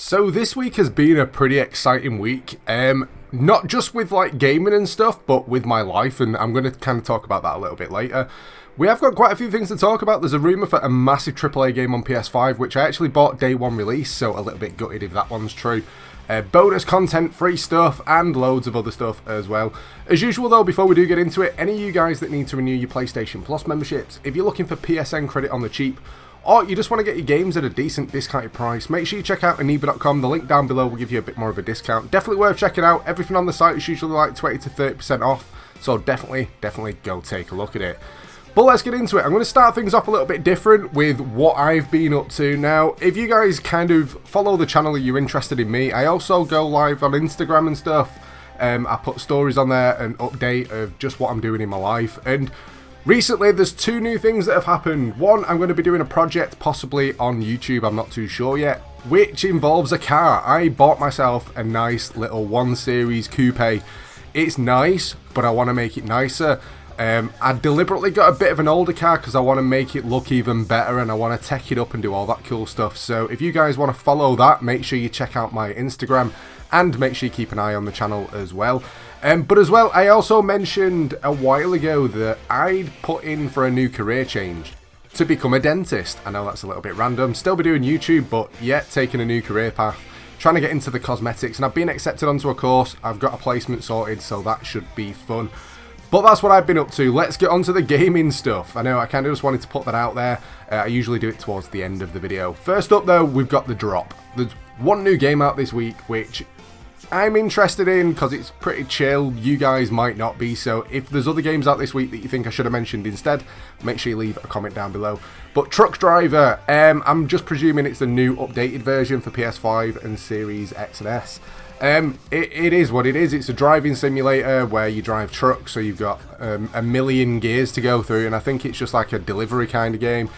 So this week has been a pretty exciting week, not just with like gaming and stuff, but with my life, and I'm going to kind of talk about that a little bit later. We have got quite a few things to talk about. There's a rumour for a massive AAA game on PS5, which I actually bought day one release, so a little bit gutted if that one's true. Bonus content, free stuff, and loads of other stuff as well. As usual though, before we do get into it, any of you guys that need to renew your PlayStation Plus memberships, if you're looking for PSN credit on the cheap, or you just want to get your games at a decent discounted price, make sure you check out ENQUIRIES.com. The link down below will give you a bit more of a discount. Definitely worth checking out. Everything on the site is usually like 20 to 30% off, so definitely go take a look at it. But let's get into it. I'm going to start things off a little bit different with what I've been up to. Now, if you guys kind of follow the channel and you're interested in me, I also go live on Instagram and stuff. I put stories on there and update of just what I'm doing in my life. And recently, there's two new things that have happened. One, I'm going to be doing a project possibly on YouTube, I'm not too sure yet, which involves a car. I bought myself a nice little 1 Series coupe. It's nice, but I want to make it nicer. I deliberately got a bit of an older car because I want to make it look even better and I want to tech it up and do all that cool stuff. So if you guys want to follow that, make sure you check out my Instagram and make sure you keep an eye on the channel as well. But as well, I also mentioned a while ago that I'd put in for a new career change to become a dentist. I know that's a little bit random, still be doing YouTube, but yet taking a new career path, trying to get into the cosmetics, and I've been accepted onto a course, I've got a placement sorted, so that should be fun. But that's what I've been up to. Let's get on to the gaming stuff. I know I kind of just wanted to put that out there. I usually do it towards the end of the video. First up though, we've got the drop. There's one new game out this week, which I'm interested in because it's pretty chill. You guys might not be, so if there's other games out this week that you think I should have mentioned instead, make sure you leave a comment down below. But Truck Driver, I'm just presuming it's the new updated version for PS5 and Series X and S. It is what it is. It's a driving simulator where you drive trucks, so you've got a million gears to go through, and I think it's just like a delivery kind of game.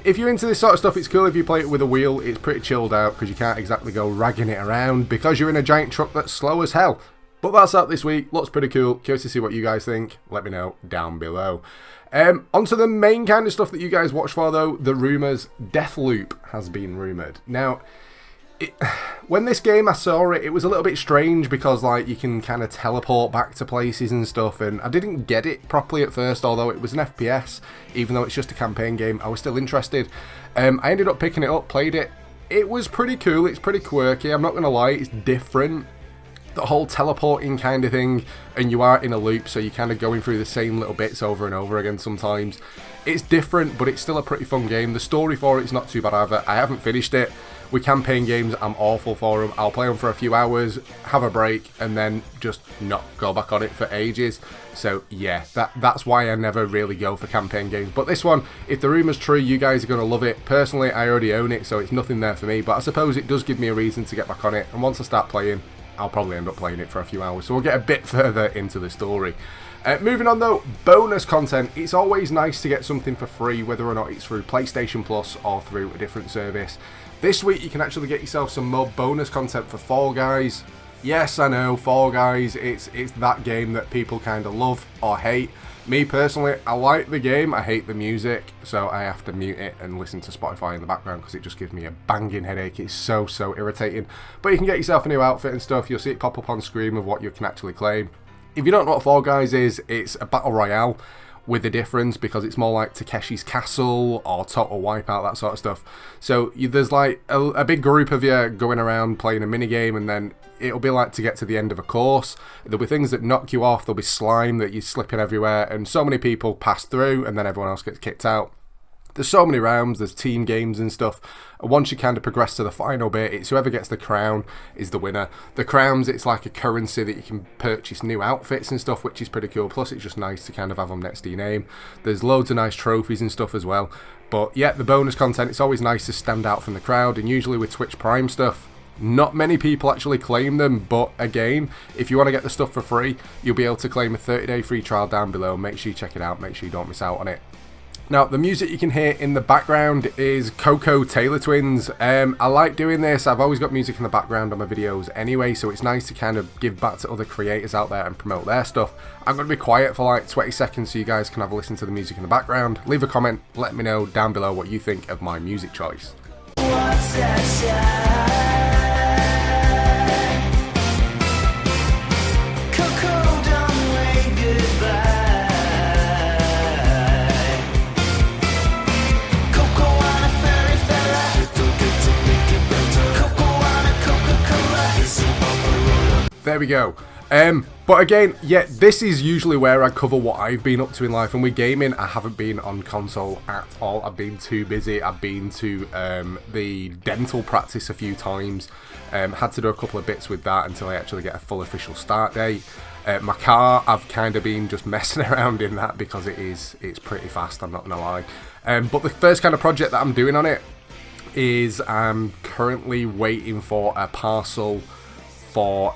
If you're into this sort of stuff, it's cool if you play it with a wheel. It's pretty chilled out because you can't exactly go ragging it around because you're in a giant truck that's slow as hell. But that's out this week. Looks pretty cool. Curious to see what you guys think. Let me know down below. Onto the main kind of stuff that you guys watch for though, the rumours. Deathloop has been rumoured. Now, when this game I saw it was a little bit strange because like you can kind of teleport back to places and stuff, and I didn't get it properly at first, although it was an FPS. Even though it's just a campaign game, I was still interested. I ended up picking it up, played it. It was pretty cool, it's pretty quirky, I'm not going to lie, it's different. The whole teleporting kind of thing, and you are in a loop, so you're kind of going through the same little bits over and over again sometimes. It's different, but it's still a pretty fun game. The story for it's not too bad either. I haven't finished it. With campaign games, I'm awful for them. I'll play them for a few hours, have a break, and then just not go back on it for ages. So yeah, that's why I never really go for campaign games. But this one, if the rumour's true, you guys are going to love it. Personally, I already own it, so it's nothing there for me. But I suppose it does give me a reason to get back on it. And once I start playing, I'll probably end up playing it for a few hours. So we'll get a bit further into the story. Moving on though, bonus content. It's always nice to get something for free, whether or not it's through PlayStation Plus or through a different service. This week you can actually get yourself some more bonus content for Fall Guys. Yes, I know, Fall Guys, it's that game that people kind of love or hate. Me personally, I like the game, I hate the music, so I have to mute it and listen to Spotify in the background because it just gives me a banging headache. It's so irritating. But you can get yourself a new outfit and stuff. You'll see it pop up on screen of what you can actually claim. If you don't know what Fall Guys is, it's a battle royale with a difference because it's more like Takeshi's Castle or Total Wipeout, that sort of stuff. So there's like a big group of you going around playing a minigame, and then it'll be like to get to the end of a course. There'll be things that knock you off, there'll be slime that you're slipping everywhere, and so many people pass through and then everyone else gets kicked out. There's so many rounds, there's team games and stuff. Once you kind of progress to the final bit, it's whoever gets the crown is the winner. The crowns, it's like a currency that you can purchase new outfits and stuff, which is pretty cool. Plus, it's just nice to kind of have them next to your name. There's loads of nice trophies and stuff as well. But yeah, the bonus content, it's always nice to stand out from the crowd. And usually with Twitch Prime stuff, not many people actually claim them. But again, if you want to get the stuff for free, you'll be able to claim a 30-day free trial down below. Make sure you check it out. Make sure you don't miss out on it. Now, the music you can hear in the background is Coco Taylor Twins. I like doing this. I've always got music in the background on my videos anyway, so it's nice to kind of give back to other creators out there and promote their stuff. I'm going to be quiet for like 20 seconds so you guys can have a listen to the music in the background. Leave a comment, let me know down below what you think of my music choice. What's that There we go. But again, yeah, this is usually where I cover what I've been up to in life, and with gaming, I haven't been on console at all. I've been too busy. I've been to the dental practice a few times, had to do a couple of bits with that until I actually get a full official start date. My car, I've kind of been just messing around in that because it's pretty fast, I'm not gonna lie. But the first kind of project that I'm doing on it is I'm currently waiting for a parcel for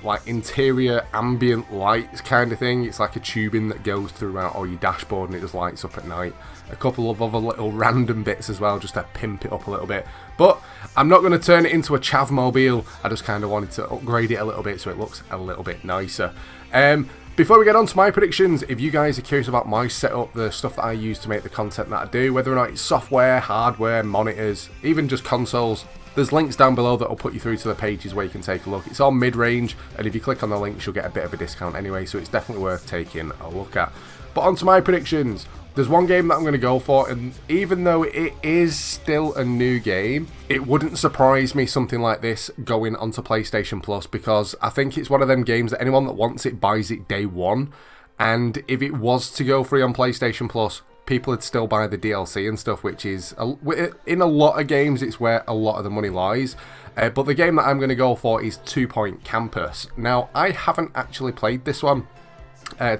like interior ambient lights kind of thing. It's like a tubing that goes throughout all your dashboard and it just lights up at night. A couple of other little random bits as well, just to pimp it up a little bit. But I'm not going to turn it into a chavmobile. I just kind of wanted to upgrade it a little bit so it looks a little bit nicer. Before we get on to my predictions, if you guys are curious about my setup, the stuff that I use to make the content that I do, whether or not it's software, hardware, monitors, even just consoles, there's links down below that will put you through to the pages where you can take a look. It's all mid-range, and if you click on the links, you'll get a bit of a discount anyway, so it's definitely worth taking a look at. But on to my predictions. There's one game that I'm going to go for, and even though it is still a new game, it wouldn't surprise me something like this going onto PlayStation Plus, because I think it's one of them games that anyone that wants it buys it day one, and if it was to go free on PlayStation Plus, people would still buy the DLC and stuff, which is, in a lot of games, it's where a lot of the money lies. But the game that I'm going to go for is 2 Point Campus. Now, I haven't actually played this one.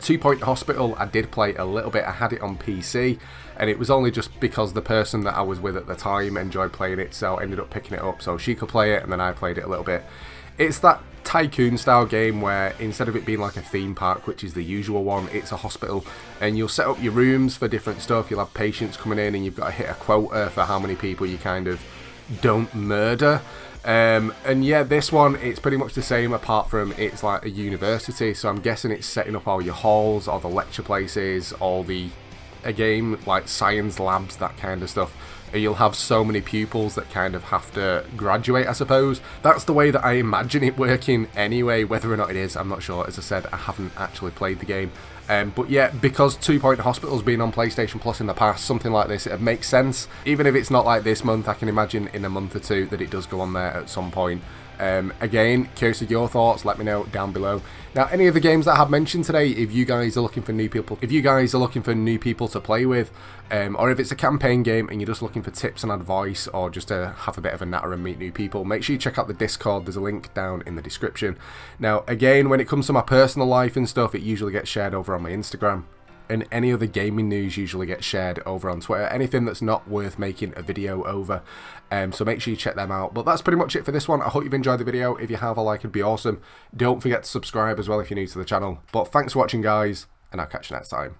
2 Point Hospital, I did play a little bit. I had it on PC, and it was only just because the person that I was with at the time enjoyed playing it, so I ended up picking it up so she could play it, and then I played it a little bit. It's that tycoon style game where instead of it being like a theme park, which is the usual one, it's a hospital, and you'll set up your rooms for different stuff. You'll have patients coming in, and you've got to hit a quota for how many people you kind of don't murder. And yeah, this one, it's pretty much the same, apart from it's like a university, so I'm guessing it's setting up all your halls, all the lecture places, all the, again, like science labs, that kind of stuff. And you'll have so many pupils that kind of have to graduate, I suppose. That's the way that I imagine it working anyway. Whether or not it is, I'm not sure. As I said, I haven't actually played the game. But yeah, because 2 Point Hospital's been on PlayStation Plus in the past, something like this, it makes sense. Even if it's not like this month, I can imagine in a month or two that it does go on there at some point. Again, curious of your thoughts, let me know down below. Now, any of the games that I have mentioned today, if you guys are looking for new people, to play with, or if it's a campaign game and you're just looking for tips and advice, or just to have a bit of a natter and meet new people, make sure you check out the Discord. There's a link down in the description. Now, again, when it comes to my personal life and stuff, it usually gets shared over on my Instagram. And any other gaming news usually gets shared over on Twitter. Anything that's not worth making a video over. So make sure you check them out. But that's pretty much it for this one. I hope you've enjoyed the video. If you have, a like would be awesome. Don't forget to subscribe as well if you're new to the channel. But thanks for watching, guys, and I'll catch you next time.